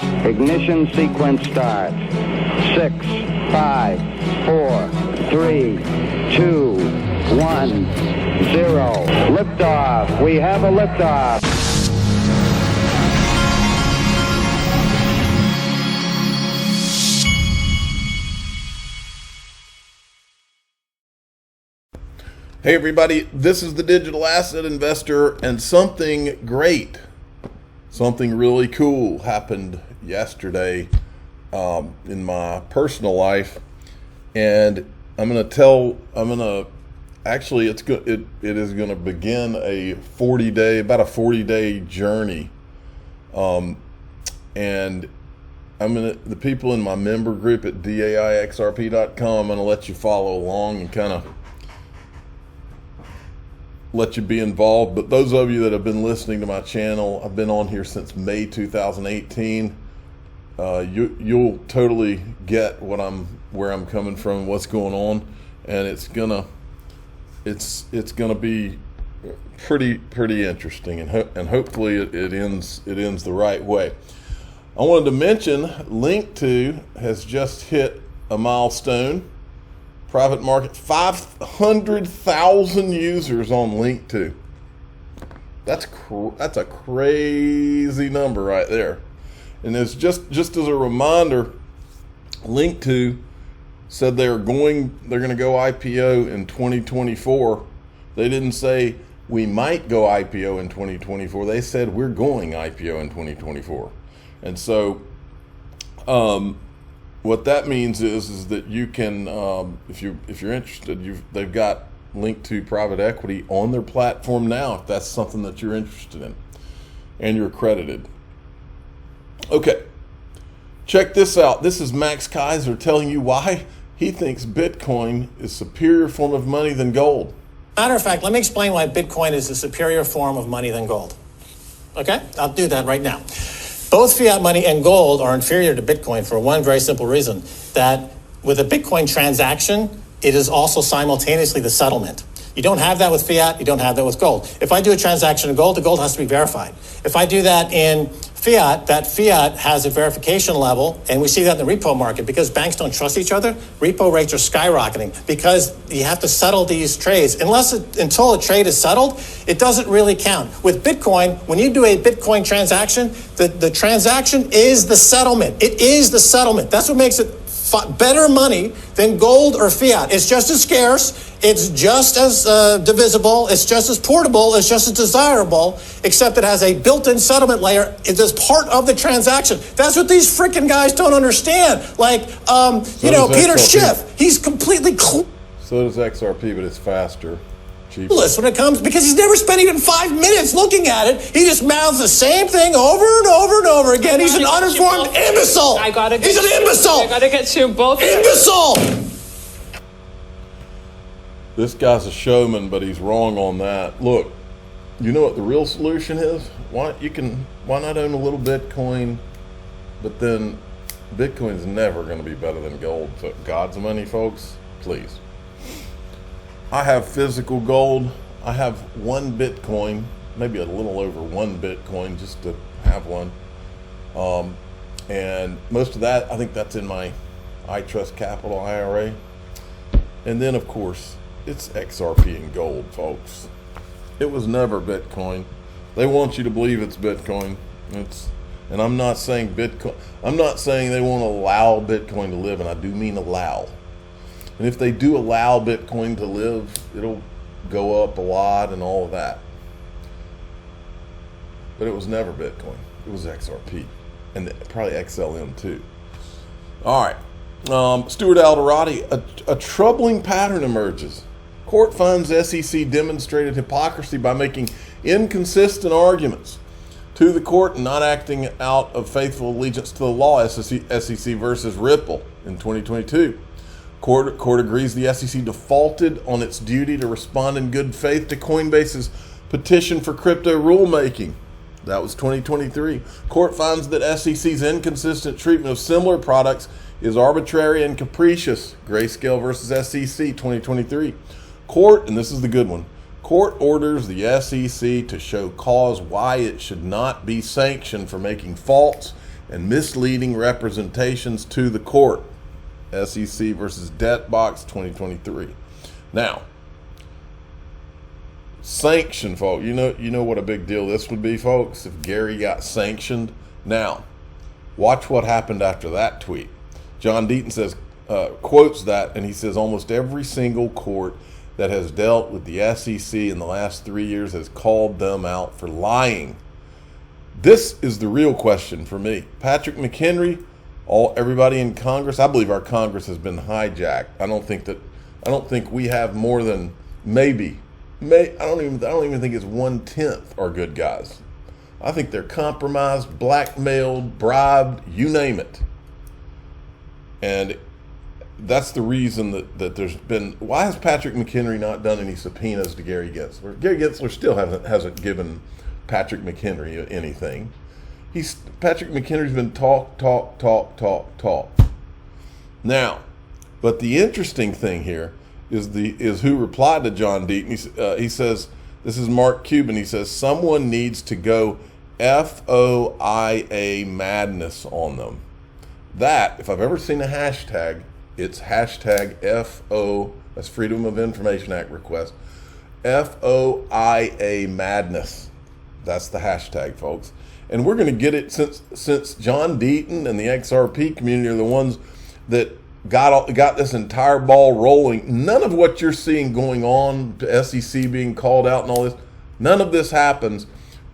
Ignition sequence starts. 6, 5, 4, 3, 2, 1, 0. Liftoff. We have a liftoff. Hey everybody, this is the Digital Asset Investor, and something great, something really cool happened yesterday in my personal life, and it is going to begin a 40-day journey, and the people in my member group at daixrp.com, I'm going to let you follow along and kind of let you be involved. But those of you that have been listening to my channel, I've been on here since May 2018. You'll totally get where I'm coming from, what's going on, and it's gonna be pretty interesting, and hopefully it ends the right way. I wanted to mention Link2 has just hit a milestone. Private market, 500,000 users on Link2. That's a crazy number right there. And it's just as a reminder, Link2 said they're going to go IPO in 2024. They didn't say we might go IPO in 2024. They said we're going IPO in 2024. And so what that means is that you can, if you're interested, they've got Link2 private equity on their platform now, if that's something that you're interested in and you're accredited. Okay, check this out. This is Max Kaiser telling you why he thinks Bitcoin is a superior form of money than gold. Matter of fact, let me explain why Bitcoin is a superior form of money than gold. Okay, I'll do that right now. Both fiat money and gold are inferior to Bitcoin for one very simple reason, that with a Bitcoin transaction, it is also simultaneously the settlement. You don't have that with fiat, you don't have that with gold. If I do a transaction in gold, the gold has to be verified. If I do that in fiat, that fiat has a verification level, and we see that in the repo market. Because banks don't trust each other, repo rates are skyrocketing because you have to settle these trades. Until a trade is settled, it doesn't really count. With Bitcoin, when you do a Bitcoin transaction, the transaction is the settlement. It is the settlement. That's what makes it better money than gold or fiat. It's just as scarce, it's just as divisible, it's just as portable, it's just as desirable, except it has a built-in settlement layer. It is part of the transaction. That's what these freaking guys don't understand. Like, Peter Schiff, he's completely So does XRP, but it's faster. Cheaper. When it comes, because he's never spent even 5 minutes looking at it. He just mouths the same thing over and over and over again. He's an uninformed imbecile. He's an imbecile. I gotta get you both. Imbecile. This guy's a showman, but he's wrong on that. Look, you know what the real solution is? Why not own a little Bitcoin? But then Bitcoin is never going to be better than gold. So God's money, folks, please. I have physical gold. I have 1 Bitcoin, maybe a little over 1 Bitcoin, just to have one. And most of that, I think that's in my iTrustCapital IRA. And then, of course, it's XRP and gold, folks. It was never Bitcoin. They want you to believe it's Bitcoin. And I'm not saying Bitcoin. I'm not saying they won't allow Bitcoin to live, and I do mean allow. And if they do allow Bitcoin to live, it'll go up a lot and all of that. But it was never Bitcoin. It was XRP. And probably XLM too. All right. Stuart Alderati, a troubling pattern emerges. Court finds SEC demonstrated hypocrisy by making inconsistent arguments to the court and not acting out of faithful allegiance to the law, SEC versus Ripple in 2022. Court agrees the SEC defaulted on its duty to respond in good faith to Coinbase's petition for crypto rulemaking. That was 2023. Court finds that SEC's inconsistent treatment of similar products is arbitrary and capricious. Grayscale versus SEC 2023. Court, and this is the good one, court orders the SEC to show cause why it should not be sanctioned for making false and misleading representations to the court. SEC versus Debtbox 2023. Now, sanction, folks. You know what a big deal this would be, folks, if Gary got sanctioned. Now, watch what happened after that tweet. John Deaton says, quotes that, and he says almost every single court that has dealt with the SEC in the last 3 years has called them out for lying. This is the real question for me. Patrick McHenry, everybody in Congress, I believe our Congress has been hijacked. I don't think we have more than I don't even think it's 1/10 are good guys. I think they're compromised, blackmailed, bribed, you name it. And that's the reason that there's been. Why has Patrick McHenry not done any subpoenas to Gary Gensler? Gary Gensler still hasn't given Patrick McHenry anything. Patrick McHenry's been talk. Now, but the interesting thing here is who replied to John Deaton. He says, this is Mark Cuban. He says someone needs to go FOIA madness on them. That, if I've ever seen a hashtag, it's hashtag FO, that's Freedom of Information Act request, FOIA madness. That's the hashtag, folks. And we're going to get it since John Deaton and the XRP community are the ones that got this entire ball rolling. None of what you're seeing going on, the SEC being called out and all this, none of this happens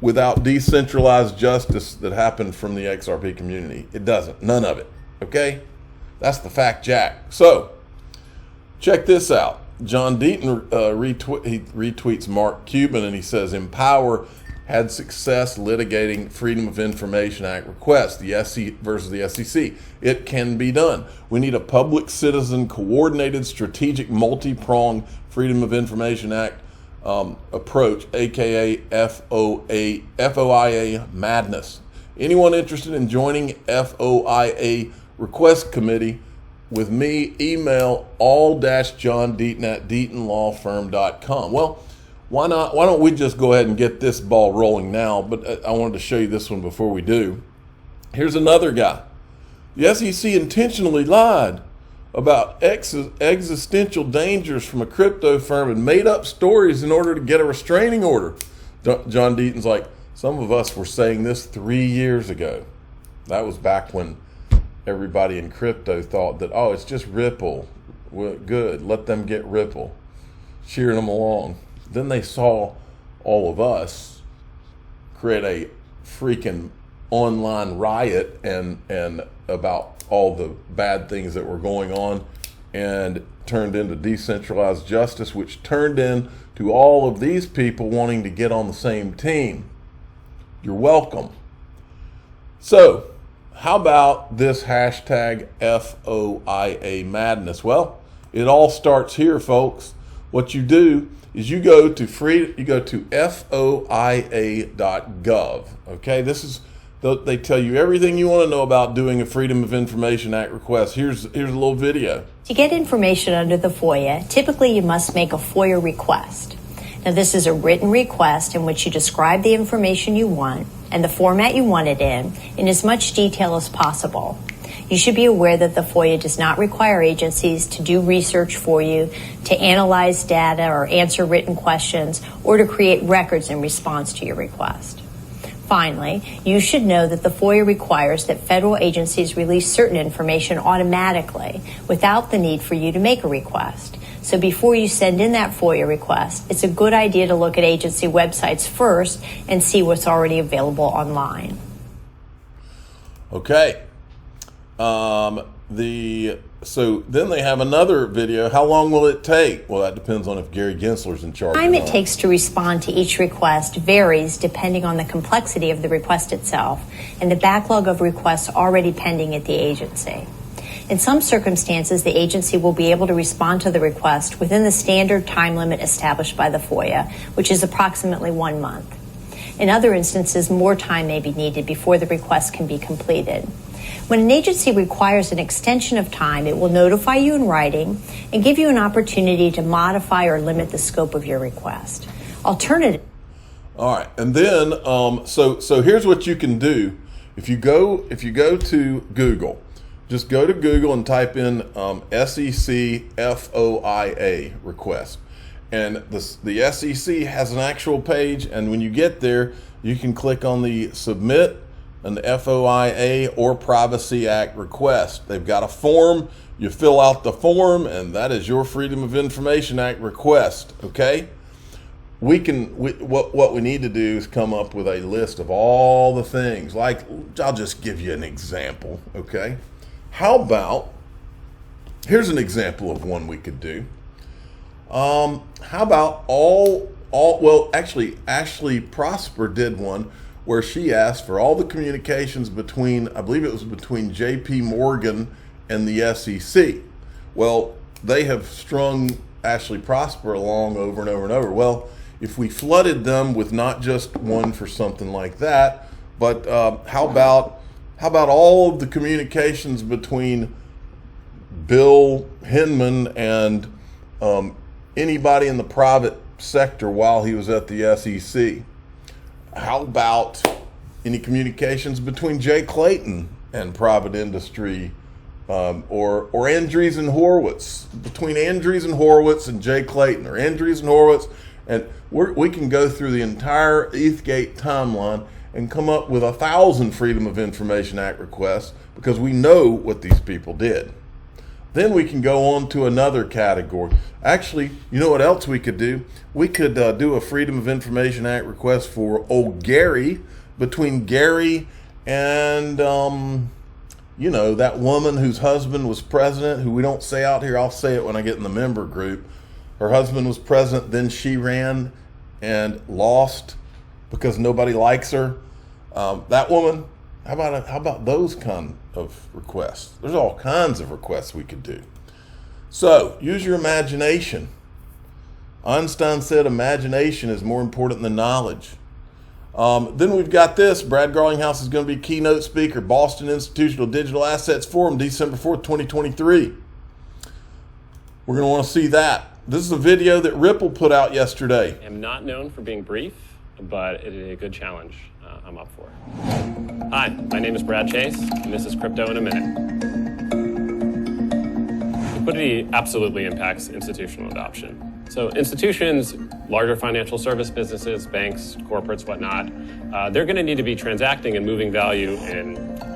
without decentralized justice that happened from the XRP community. It doesn't. None of it. Okay? That's the fact, Jack. So, check this out. John Deaton retweets Mark Cuban, and he says, Empower had success litigating Freedom of Information Act requests, the SEC versus the SEC. It can be done. We need a public citizen coordinated strategic multi-pronged Freedom of Information Act approach, aka FOIA madness. Anyone interested in joining FOIA request committee with me, email all-johndeaton@deatonlawfirm.com. Well, why don't we just go ahead and get this ball rolling now? But I wanted to show you this one before we do. Here's another guy. The SEC intentionally lied about existential dangers from a crypto firm and made up stories in order to get a restraining order. John Deaton's like, some of us were saying this 3 years ago. That was back when everybody in crypto thought that, oh, it's just Ripple. Well, good, let them get Ripple. Cheering them along. Then they saw all of us create a freaking online riot and about all the bad things that were going on, and turned into decentralized justice, which turned into all of these people wanting to get on the same team. You're welcome. So, how about this hashtag FOIA madness? Well, it all starts here, folks. What you do is you go to FOIA.gov. Okay, they tell you everything you want to know about doing a Freedom of Information Act request. Here's a little video. To get information under the FOIA, typically you must make a FOIA request. Now, this is a written request in which you describe the information you want and the format you want it in as much detail as possible. You should be aware that the FOIA does not require agencies to do research for you, to analyze data or answer written questions, or to create records in response to your request. Finally, you should know that the FOIA requires that federal agencies release certain information automatically without the need for you to make a request. So before you send in that FOIA request, it's a good idea to look at agency websites first and see what's already available online. Okay. So then they have another video. How long will it take? Well, that depends on if Gary Gensler's in charge. The time it takes to respond to each request varies depending on the complexity of the request itself and the backlog of requests already pending at the agency. In some circumstances, the agency will be able to respond to the request within the standard time limit established by the FOIA, which is approximately 1 month. In other instances, more time may be needed before the request can be completed. When an agency requires an extension of time, it will notify you in writing and give you an opportunity to modify or limit the scope of your request. Alternative. All right, and then so here's what you can do. If you go to Google, just go to Google and type in SEC FOIA request. And the SEC has an actual page, and when you get there, you can click on the Submit an FOIA or Privacy Act request. They've got a form. You fill out the form, and that is your Freedom of Information Act request, okay? What we need to do is come up with a list of all the things. Like, I'll just give you an example, okay? How about, here's an example of one we could do. How about actually, Ashley Prosper did one where she asked for all the communications between, I believe it was between JP Morgan and the SEC. Well, they have strung Ashley Prosper along over and over and over. Well, if we flooded them with not just one for something like that, but how about all of the communications between Bill Hinman and anybody in the private sector while he was at the SEC? How about any communications between Jay Clayton and private industry, or Andreessen Horowitz, between Andreessen Horowitz and Jay Clayton, or Andreessen Horowitz, and we can go through the entire ETHgate timeline and come up with 1,000 Freedom of Information Act requests because we know what these people did. Then we can go on to another category. Actually, you know what else we could do? We could do a Freedom of Information Act request for old Gary, between Gary and, you know, that woman whose husband was president, who we don't say out here. I'll say it when I get in the member group. Her husband was president, then she ran and lost because nobody likes her. That woman, how about those kind of requests? There's all kinds of requests we could do. So use your imagination. Einstein said imagination is more important than knowledge. Then we've got this. Brad Garlinghouse is going to be keynote speaker, Boston Institutional Digital Assets Forum, December 4th, 2023. We're going to want to see that. This is a video that Ripple put out yesterday. I am not known for being brief, but it is a good challenge I'm up for. Hi, my name is Brad Chase, and this is Crypto in a Minute. Liquidity absolutely impacts institutional adoption. So institutions, larger financial service businesses, banks, corporates, whatnot, they're going to need to be transacting and moving value in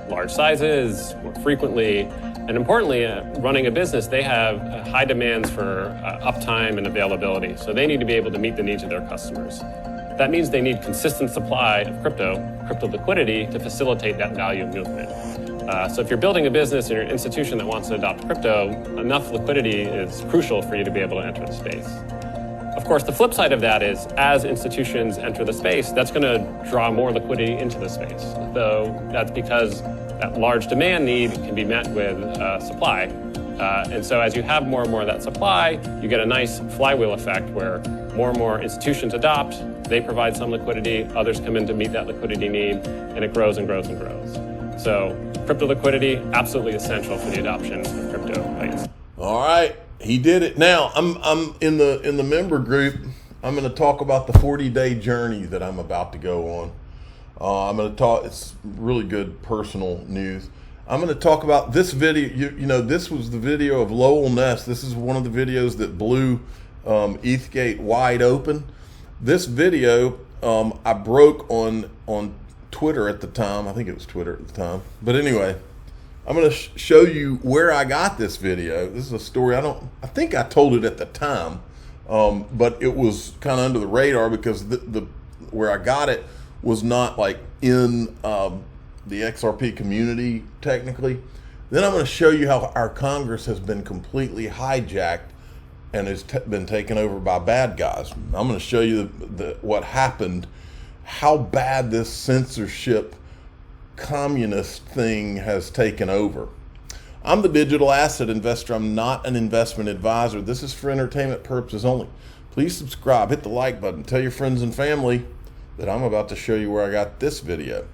large sizes, more frequently, and importantly, running a business, they have high demands for uptime and availability. So they need to be able to meet the needs of their customers. That means they need consistent supply of crypto liquidity to facilitate that value movement. So if you're building a business and you're an institution that wants to adopt crypto, enough liquidity is crucial for you to be able to enter the space. Of course, the flip side of that is as institutions enter the space, that's going to draw more liquidity into the space. So that's because that large demand need can be met with supply. And so as you have more and more of that supply, you get a nice flywheel effect where more and more institutions adopt, they provide some liquidity, others come in to meet that liquidity need, and it grows and grows and grows. So crypto liquidity, absolutely essential for the adoption of crypto. Thanks. All right, he did it. Now I'm in the member group. I'm going to talk about the 40-day journey that I'm about to go on. I'm going to talk. It's really good personal news. I'm going to talk about this video. You know, this was the video of Lowell Ness. This is one of the videos that blew ETHgate wide open. This video I broke on Twitter at the time. I think it was Twitter at the time. But anyway, I'm going to show you where I got this video. This is a story I think I told it at the time, but it was kind of under the radar because the where I got it was not like in the XRP community technically. Then I'm going to show you how our Congress has been completely hijacked and has been taken over by bad guys. I'm going to show you what happened, how bad this censorship communist thing has taken over. I'm the digital asset investor. I'm not an investment advisor. This is for entertainment purposes only. Please subscribe, hit the like button, tell your friends and family that I'm about to show you where I got this video.